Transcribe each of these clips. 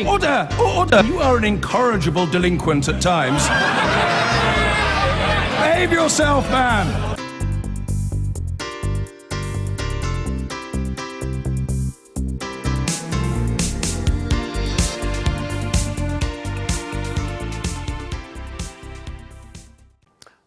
Order! Order! You are an incorrigible delinquent at times. Behave yourself, man!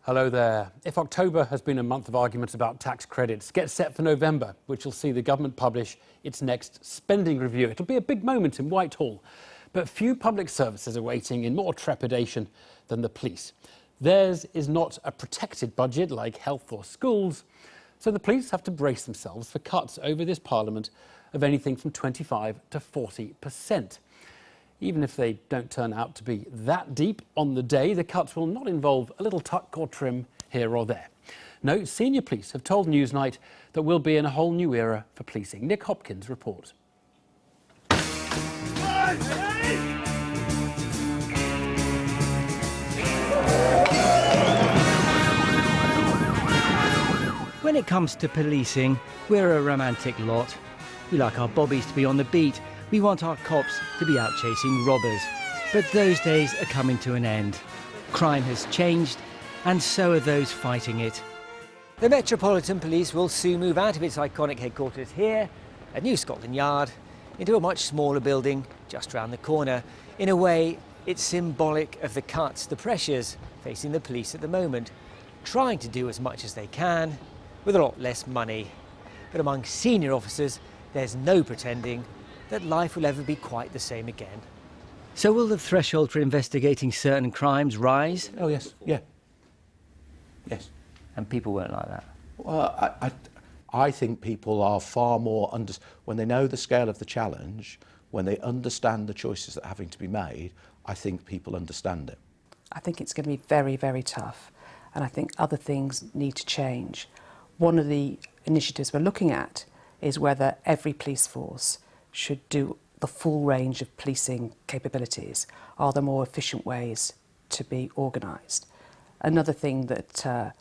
Hello there. If October has been a month of arguments about tax credits, get set for November, which will see the government publish its next spending review. It'll be a big moment in Whitehall. But few public services are waiting in more trepidation than the police. Theirs is not a protected budget like health or schools, so the police have to brace themselves for cuts over this Parliament of anything from 25 to 40%. Even if they don't turn out to be that deep on the day, the cuts will not involve a little tuck or trim here or there. No, senior police have told Newsnight that we'll be in a whole new era for policing. Nick Hopkins reports. When it comes to policing, we're a romantic lot. We like our bobbies to be on the beat. We want our cops to be out chasing robbers. But those days are coming to an end. Crime has changed, and so are those fighting it. The Metropolitan Police will soon move out of its iconic headquarters here, at New Scotland Yard, into a much smaller building just round the corner. In a way, it's symbolic of the cuts, the pressures facing the police at the moment, trying to do as much as they can with a lot less money. But among senior officers, there's no pretending that life will ever be quite the same again. So will the threshold for investigating certain crimes rise? Oh, yes, yeah. Yes. And people won't like that? Well, I think people are far more, when they know the scale of the challenge, when they understand the choices that are having to be made, I think people understand it. I think it's going to be very, very tough, and I think other things need to change. One of the initiatives we're looking at is whether every police force should do the full range of policing capabilities. Are there more efficient ways to be organised? Another thing that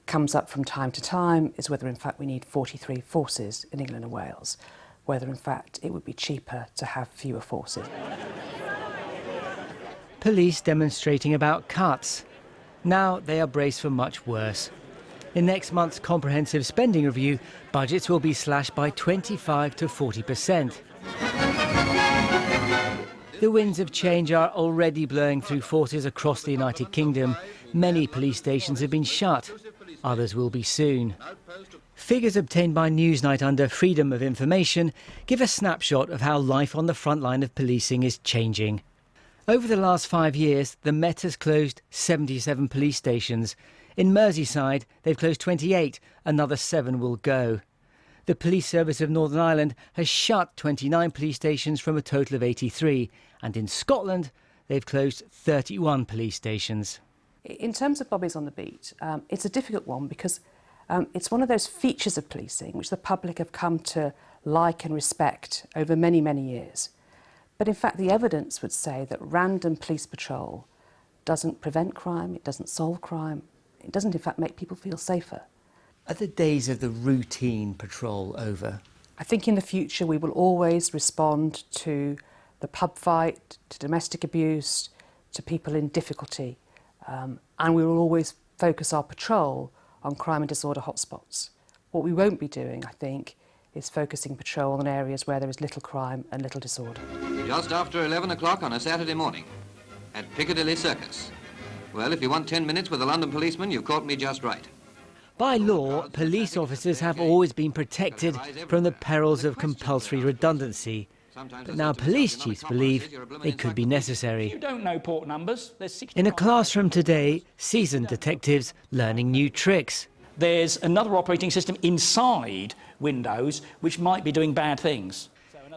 comes up from time to time is whether in fact we need 43 forces in England and Wales, whether in fact it would be cheaper to have fewer forces. Police demonstrating about cuts. Now they are braced for much worse. In next month's comprehensive spending review, budgets will be slashed by 25 to 40%. The winds of change are already blowing through forces across the United Kingdom. Many police stations have been shut. Others will be soon. Figures obtained by Newsnight under Freedom of Information give a snapshot of how life on the front line of policing is changing. Over the last 5 years, the Met has closed 77 police stations. In Merseyside, they've closed 28, another 7 will go. The Police Service of Northern Ireland has shut 29 police stations from a total of 83, and in Scotland, they've closed 31 police stations. In terms of bobbies on the beat, it's a difficult one because it's one of those features of policing which the public have come to like and respect over many, many years. But in fact, the evidence would say that random police patrol doesn't prevent crime, it doesn't solve crime, it doesn't in fact make people feel safer. Are the days of the routine patrol over? I think in the future we will always respond to the pub fight, to domestic abuse, to people in difficulty, and we will always focus our patrol on crime and disorder hotspots. What we won't be doing, I think, is focusing patrol on areas where there is little crime and little disorder. Just after 11 o'clock on a Saturday morning at Piccadilly Circus. Well, if you want 10 minutes with a London policeman, you've caught me just right. By law, police officers have always been protected from the perils of compulsory redundancy. But now police chiefs believe they could be necessary. You don't know port numbers. In a classroom today, seasoned detectives learning new tricks. There's another operating system inside Windows which might be doing bad things.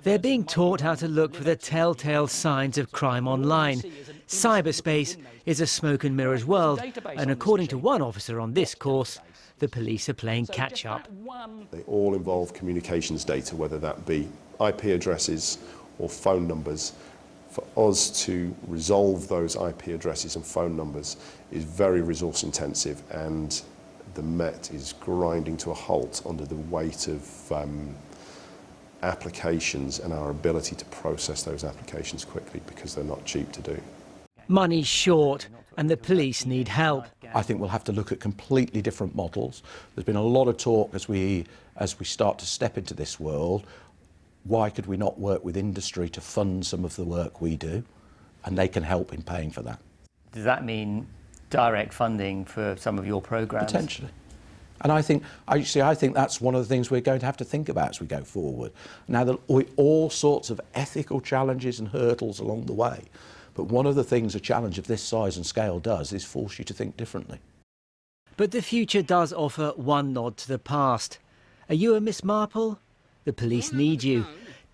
They're being taught how to look for the telltale signs of crime online. Cyberspace is a smoke and mirrors world, and according to one officer on this course, the police are playing catch-up. They all involve communications data, whether that be IP addresses or phone numbers. For us to resolve those IP addresses and phone numbers is very resource intensive, and the Met is grinding to a halt under the weight of applications and our ability to process those applications quickly, because they're not cheap to do. Money's short and the police need help. I think we'll have to look at completely different models. There's been a lot of talk as we start to step into this world. Why could we not work with industry to fund some of the work we do? And they can help in paying for that. Does that mean direct funding for some of your programmes? Potentially. And I think that's one of the things we're going to have to think about as we go forward. Now, there are all sorts of ethical challenges and hurdles along the way. But one of the things a challenge of this size and scale does is force you to think differently. But the future does offer one nod to the past. Are you a Miss Marple? The police need you.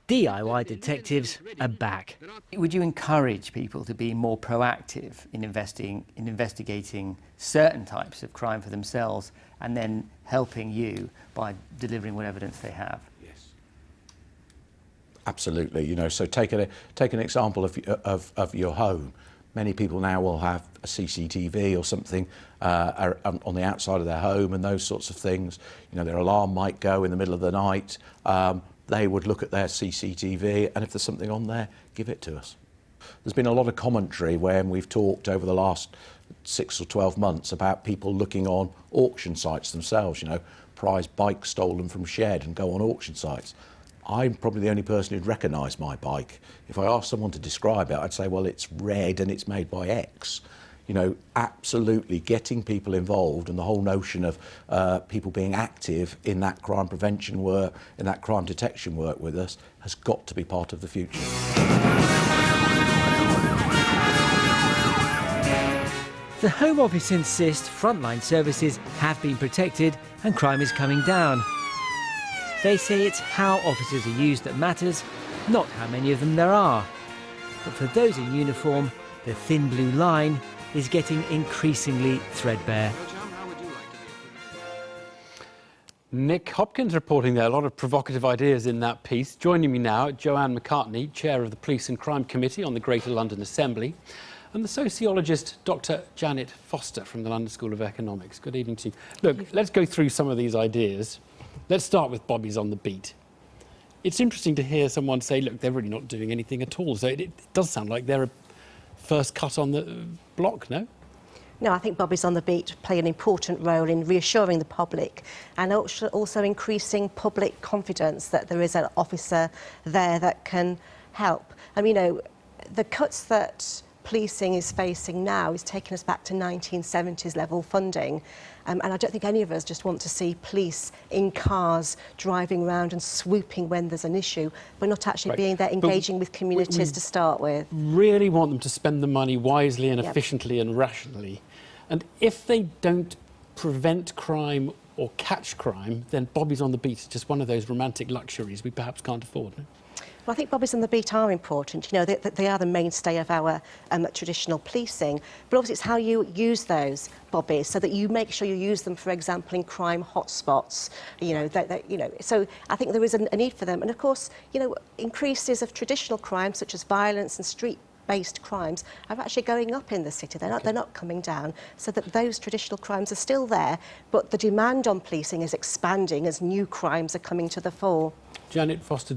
DIY detectives are back. Would you encourage people to be more proactive in investigating certain types of crime for themselves and then helping you by delivering what evidence they have? Yes. Absolutely. You know, so take an example of your home. Many people now will have a CCTV or something on the outside of their home and those sorts of things. You know, their alarm might go in the middle of the night. They would look at their CCTV, and if there's something on there, give it to us. There's been a lot of commentary when we've talked over the last 6 or 12 months about people looking on auction sites themselves, you know, prize bikes stolen from shed and go on auction sites. I'm probably the only person who'd recognise my bike. If I asked someone to describe it, I'd say, well, it's red and it's made by X. You know, absolutely getting people involved, and the whole notion of people being active in that crime prevention work, in that crime detection work with us, has got to be part of the future. The Home Office insists frontline services have been protected and crime is coming down. They say it's how officers are used that matters, not how many of them there are. But for those in uniform, the thin blue line is getting increasingly threadbare. Nick Hopkins reporting there. A lot of provocative ideas in that piece. Joining me now, Joanne McCartney, Chair of the Police and Crime Committee on the Greater London Assembly, and the sociologist Dr. Janet Foster from the London School of Economics. Good evening to you. Look, let's go through some of these ideas. Let's start with Bobbies on the Beat. It's interesting to hear someone say, look, they're really not doing anything at all. So it does sound like they're a first cut on the block, no? No, I think Bobbies on the Beat play an important role in reassuring the public and also increasing public confidence that there is an officer there that can help. And, you know, the cuts that policing is facing now is taking us back to 1970s level funding. And I don't think any of us just want to see police in cars driving around and swooping when there's an issue, but not actually being there engaging with communities to start with. Really want them to spend the money wisely and efficiently and rationally. And if they don't prevent crime or catch crime, then Bobbies on the Beat is just one of those romantic luxuries we perhaps can't afford. No? Well, I think Bobbies on the Beat are important. You know, they are the mainstay of our traditional policing. But obviously it's how you use those bobbies so that you make sure you use them, for example, in crime hotspots. You know, so I think there is a need for them. And of course, you know, increases of traditional crimes such as violence and street-based crimes are actually going up in the city. They're not coming down, so that those traditional crimes are still there, but the demand on policing is expanding as new crimes are coming to the fore. Janet Foster,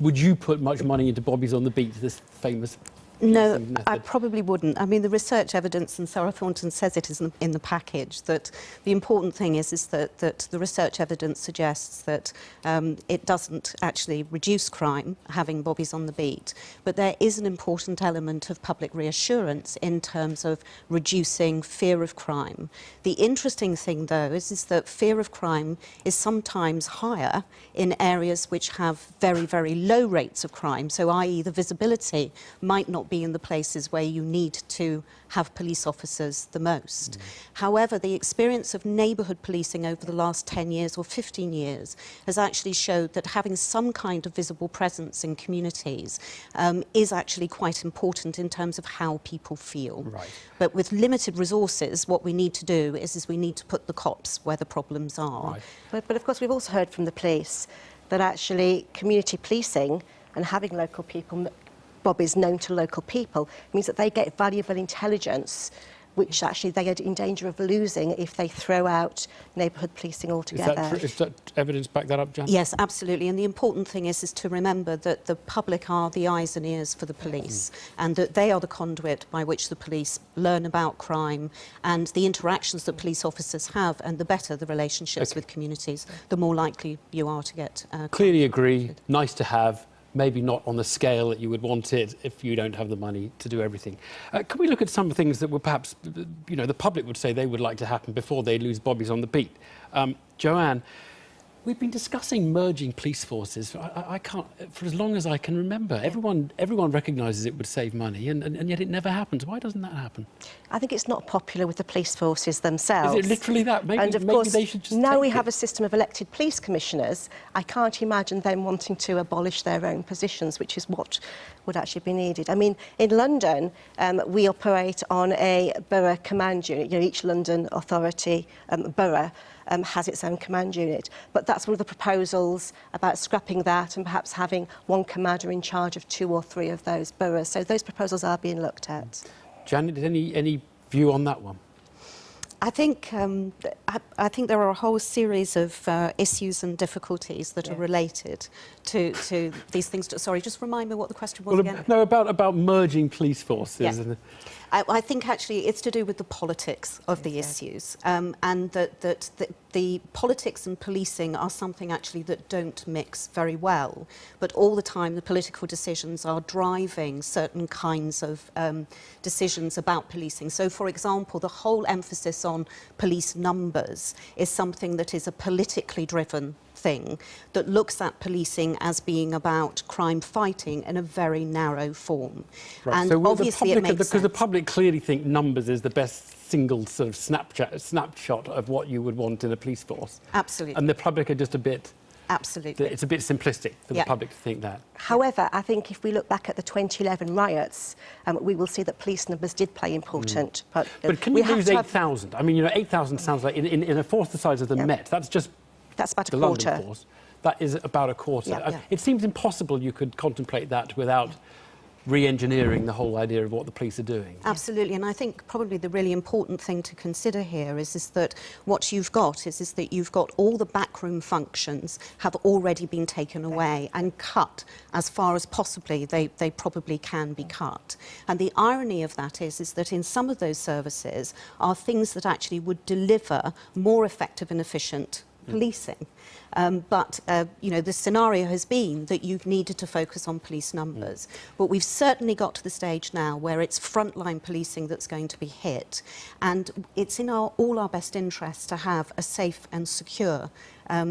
would you put much money into Bobbies on the Beat, this famous No, method? I probably wouldn't. I mean, the research evidence, and Sarah Thornton says it is in the package, that the important thing is that the research evidence suggests that it doesn't actually reduce crime, having Bobbies on the Beat, but there is an important element of public reassurance in terms of reducing fear of crime. The interesting thing, though, is that fear of crime is sometimes higher in areas which have very, very low rates of crime, so i.e. the visibility might not be in the places where you need to have police officers the most. However, the experience of neighbourhood policing over the last 10 years or 15 years has actually showed that having some kind of visible presence in communities is actually quite important in terms of how people feel. Right. But with limited resources, what we need to do is we need to put the cops where the problems are. Right. But of course, we've also heard from the police that actually community policing and having local people, bobbies known to local people, means that they get valuable intelligence which actually they are in danger of losing if they throw out neighbourhood policing altogether. Is that evidence back that up, Jan? Yes, absolutely. And the important thing is to remember that the public are the eyes and ears for the police, and that they are the conduit by which the police learn about crime, and the interactions that police officers have, and the better the relationships with communities, the more likely you are to get... Clearly agree, nice to have, maybe not on the scale that you would want it if you don't have the money to do everything. Can we look at some things that were perhaps, you know, the public would say they would like to happen before they lose bobbies on the beat? Joanne, we've been discussing merging police forces. I can't, for as long as I can remember. Everyone recognises it would save money, and yet it never happens. Why doesn't that happen? I think it's not popular with the police forces themselves. Is it literally that? Maybe, and of maybe course, they should just now we take have it. a system of elected police commissioners. I can't imagine them wanting to abolish their own positions, which is what would actually be needed. I mean, in London, we operate on a borough command unit. You know, each London authority, borough, has its own command unit. But that's one of the proposals about scrapping that and perhaps having one commander in charge of 2 or 3 of those boroughs. So those proposals are being looked at. Janet, any view on that one? I think there are a whole series of issues and difficulties that are related to these things. Sorry, just remind me what the question was again. No, about merging police forces. Yeah. I think actually it's to do with the politics of the issues, and that the politics and policing are something actually that don't mix very well. But all the time the political decisions are driving certain kinds of decisions about policing. So, for example, the whole emphasis on police numbers is something that is a politically driven thing that looks at policing as being about crime fighting in a very narrow form. Right. And so obviously it makes sense. Because the public clearly think numbers is the best single sort of snapshot of what you would want in a police force. Absolutely. And the public are just a bit... Absolutely. It's a bit simplistic for the public to think that. However, I think if we look back at the 2011 riots, we will see that police numbers did play important. But can you lose 8,000? I mean, you know, 8,000 sounds like in a force the size of the Met. That's just... That's about a the quarter. London force. That is about a quarter. It seems impossible you could contemplate that without re-engineering the whole idea of what the police are doing. Absolutely, and I think probably the really important thing to consider here is that what you've got is that you've got all the backroom functions have already been taken away and cut as far as possibly they probably can be cut. And the irony of that is that in some of those services are things that actually would deliver more effective and efficient policing. But you know, the scenario has been that you've needed to focus on police numbers. But we've certainly got to the stage now where it's frontline policing that's going to be hit. And it's in all our best interests to have a safe and secure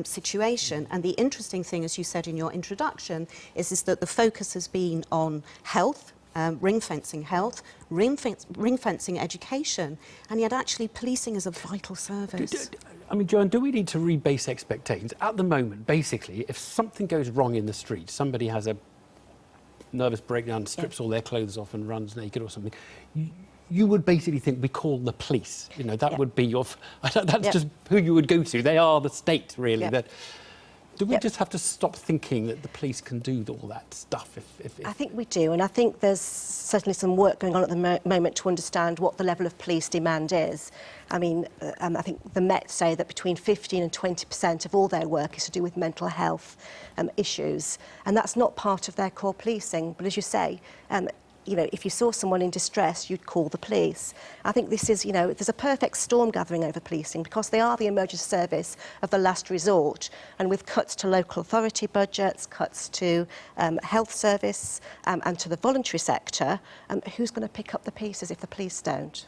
situation. And the interesting thing, as you said in your introduction, is that the focus has been on health, ring-fencing health, ring-fencing education, and yet actually policing is a vital service. I mean, Joanne, do we need to rebase expectations? At the moment, basically, if something goes wrong in the street, somebody has a nervous breakdown, strips all their clothes off and runs naked or something, you would basically think we call the police. You know, that would be your... That's just who you would go to. They are the state, really. Do we just have to stop thinking that the police can do all that stuff? If I think we do, and I think there's certainly some work going on at the moment to understand what the level of police demand is. I mean, I think the Met say that between 15 and 20% of all their work is to do with mental health issues, and that's not part of their core policing. But as you say, you know, if you saw someone in distress, you'd call the police. I think this is, you know, there's a perfect storm gathering over policing because they are the emergency service of the last resort. And with cuts to local authority budgets, cuts to health service and to the voluntary sector, who's going to pick up the pieces if the police don't?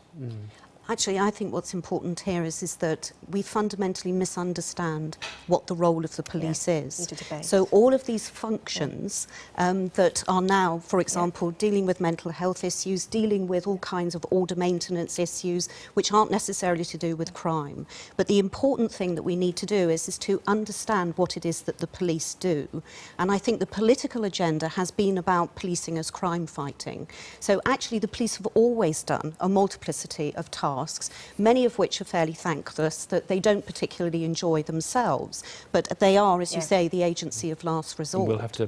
Actually, I think what's important here is that we fundamentally misunderstand what the role of the police is. So all of these functions that are now, for example, dealing with mental health issues, dealing with all kinds of order maintenance issues, which aren't necessarily to do with crime. But the important thing that we need to do is to understand what it is that the police do. And I think the political agenda has been about policing as crime fighting. So actually the police have always done a multiplicity of tasks, many of which are fairly thankless, that they don't particularly enjoy themselves. But they are, as you say, the agency of last resort. We'll have to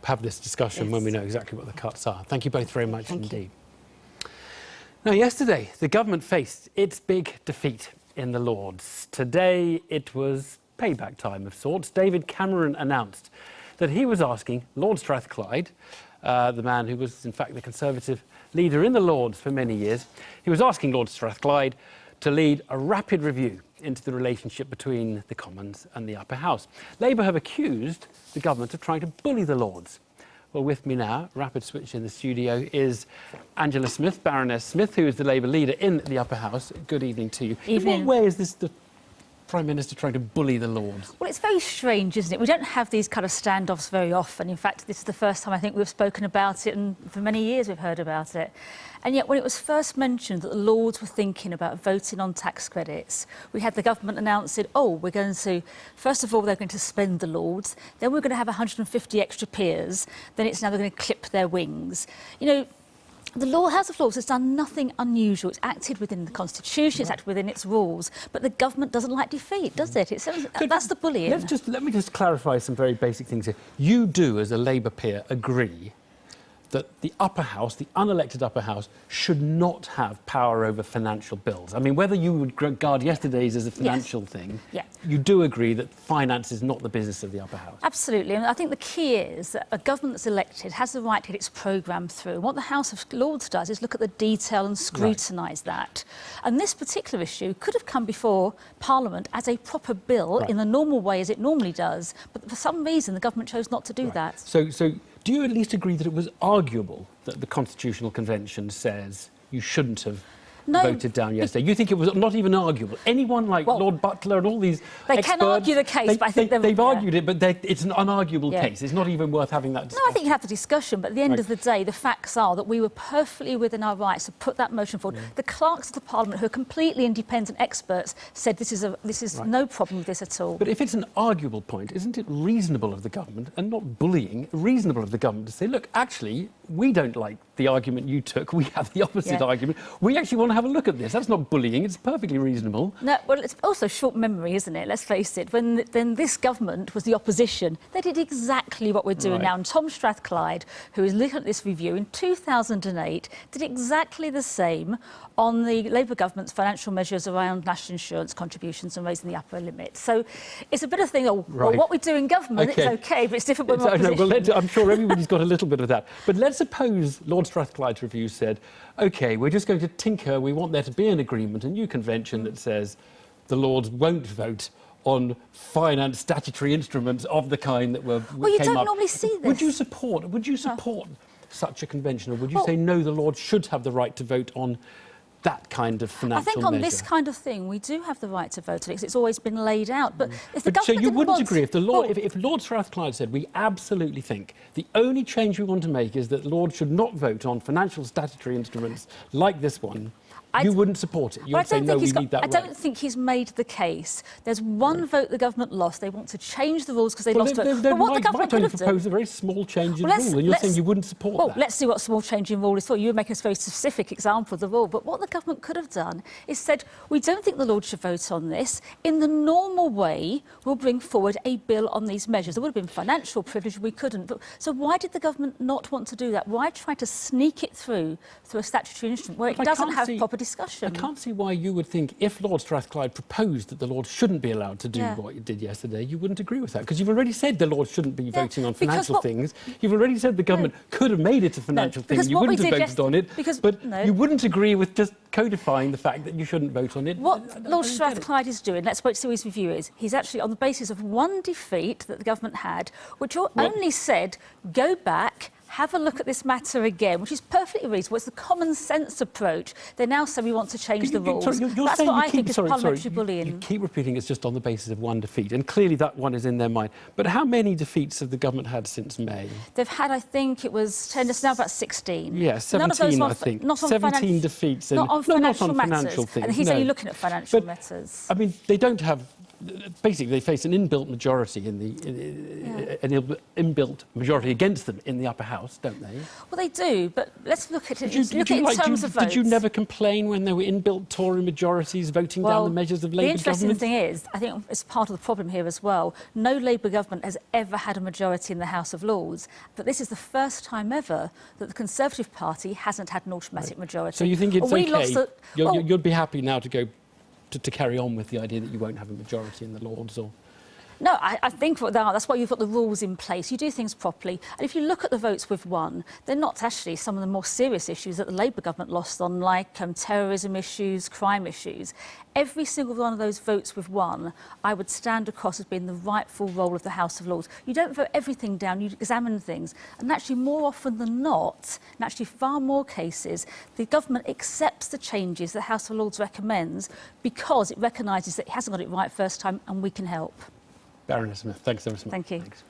have this discussion when we know exactly what the cuts are. Thank you both very much indeed. Now, yesterday, the government faced its big defeat in the Lords. Today, it was payback time of sorts. David Cameron announced that he was asking Lord Strathclyde, the man who was, in fact, the Conservative leader in the Lords for many years, he was asking Lord Strathclyde to lead a rapid review into the relationship between the Commons and the Upper House. Labour have accused the government of trying to bully the Lords. Well, with me now, rapid switch in the studio, is Angela Smith, Baroness Smith, who is the Labour leader in the Upper House. Good evening to you. Evening. In what way is this the Prime Minister trying to bully the Lords? Well, it's very strange, isn't it? We don't have these kind of standoffs very often. In fact, this is the first time I think we've spoken about it, and for many years we've heard about it. And yet, when it was first mentioned that the Lords were thinking about voting on tax credits, we had the government announcing, oh, we're going to, first of all, they're going to suspend the Lords, then we're going to have 150 extra peers, then it's now they're going to clip their wings. You know, the House of Lords has done nothing unusual. It's acted within the Constitution, it's acted within its rules, but the government doesn't like defeat, does it? That's the bullying. Let me just clarify some very basic things here. You do, as a Labour peer, agree that the Upper House, the unelected Upper House, should not have power over financial bills. I mean, whether you would regard yesterday's as a financial thing, you do agree that finance is not the business of the Upper House. Absolutely, and I think the key is that a government that's elected has the right to get its programme through. And what the House of Lords does is look at the detail and scrutinise that. And this particular issue could have come before Parliament as a proper bill in the normal way as it normally does, but for some reason the government chose not to do that. So do you at least agree that it was arguable that the Constitutional Convention says you shouldn't have voted down yesterday? You think it was not even arguable? Anyone like Lord Butler and all these experts, can argue the case, but I think they've argued it, but it's an unarguable case. It's not even worth having that discussion. No, I think you have the discussion, but at the end of the day, the facts are that we were perfectly within our rights to put that motion forward. The clerks of the Parliament, who are completely independent experts, said this is no problem with this at all. But if it's an arguable point, isn't it reasonable of the government, and not bullying, reasonable of the government to say, look, actually, we don't like the argument you took. We have the opposite argument. We actually want to have a look at this. That's not bullying. It's perfectly reasonable. No, well, it's also short memory, isn't it? Let's face it. When this government was the opposition, they did exactly what we're doing now. And Tom Strathclyde, who is looking at this review in 2008, did exactly the same on the Labour government's financial measures around national insurance contributions and raising the upper limit. So it's a bit of thing, well, what we do in government, it's OK, but it's different when we're opposition. Well, I'm sure everybody's got a little bit of that. But let's suppose Lord Strathclyde's review said, OK, we're just going to tinker. We want there to be an agreement, a new convention that says the Lords won't vote on finance statutory instruments of the kind that came up. Well, you don't normally see this. Would you support such a convention, or would you say, no, the Lords should have the right to vote on that kind of financial measure? I think on this kind of thing, we do have the right to vote on it, because it's always been laid out. But if the government so you wouldn't want... agree if Lord Strathclyde said, we absolutely think the only change we want to make is that Lords should not vote on financial statutory instruments like this one, you wouldn't support it? You would say, no, we need that right. I don't think he's made the case. There's one vote the government lost. They want to change the rules because they lost it. But what the government could have done... propose a very small change in rule, and you're saying you wouldn't support that. Well, let's see what small change in rule is for. You're making a very specific example of the rule. But what the government could have done is said, we don't think the Lords should vote on this. In the normal way, we'll bring forward a bill on these measures. There would have been financial privilege, we couldn't. So why did the government not want to do that? Why try to sneak it through a statutory instrument where it doesn't have proper discussion? I can't see why you would think, if Lord Strathclyde proposed that the Lords shouldn't be allowed to do what it did yesterday, you wouldn't agree with that, because you've already said the Lords shouldn't be voting on financial things. You've already said the government could have made it a financial thing. You wouldn't have voted on it, you wouldn't agree with just codifying the fact that you shouldn't vote on it. What Lord Strathclyde is doing, let's wait to see his review is, he's actually on the basis of one defeat that the government had, which only said, go back, have a look at this matter again, which is perfectly reasonable. It's the common sense approach. They now say we want to change the rules. That's what I think is parliamentary bullying. You keep repeating it's just on the basis of one defeat, and clearly that one is in their mind. But how many defeats have the government had since May? They've had, I think, it was 10, it's now about 16. Yeah, 17, I think. Not on 17 defeats. Not on financial financial things. And he's only looking at financial matters. I mean, they don't have basically they face an inbuilt majority in the inbuilt majority against them in the upper house, don't they? Well, they do, but let's look at it in terms of votes. Did you never complain when there were inbuilt Tory majorities voting down the measures of Labour government? The interesting thing is, I think it's part of the problem here as well. No Labour government has ever had a majority in the House of Lords, but this is the first time ever that the Conservative Party hasn't had an automatic majority. So you think it's okay? You'd be happy now to go to carry on with the idea that you won't have a majority in the Lords, or? No, I think that's why you've got the rules in place. You do things properly. And if you look at the votes we've won, they're not actually some of the more serious issues that the Labour government lost on, like terrorism issues, crime issues. Every single one of those votes we've won, I would stand across as being the rightful role of the House of Lords. You don't vote everything down, you examine things. And actually, more often than not, and actually far more cases, the government accepts the changes the House of Lords recommends because it recognises that it hasn't got it right first time and we can help. Baroness Smith, thanks ever so much. Thank you. Thanks.